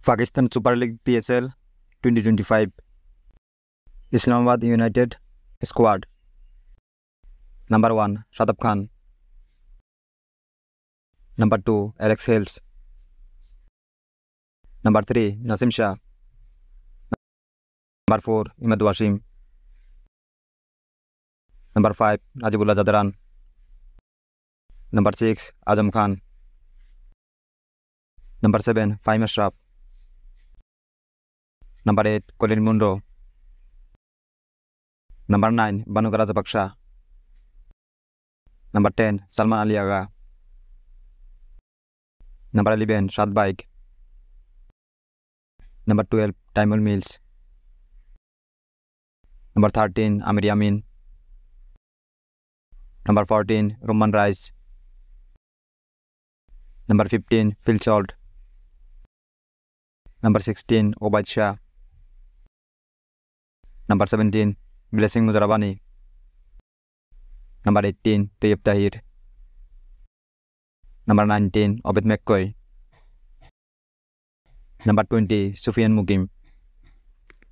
Pakistan Super League PSL 2025 Islamabad United Squad. Number 1 Shadab Khan. Number 2 Alex Hales. Number 3 Nasim Shah. Number 4 Imad Wasim. Number 5 Najibullah Zadran. Number 6 Azam Khan. Number 7 Fahim Ashraf. Number 8 Colin Munro. Number 9 Banu Rajapaksha. Number 10 Salman Ali Agha. Number 11 Shad Baig. Number 12 Taimur Mills. Number 13 Amir Yamin. Number 14 Roman Rice. Number 15 Phil Salt. Number 16 Obaid Shah. Number 17 Blessing Muzarabani. Number 18 Tayyip Tahir. Number 19 Obed McCoy. Number 20 Sufyan Mukim.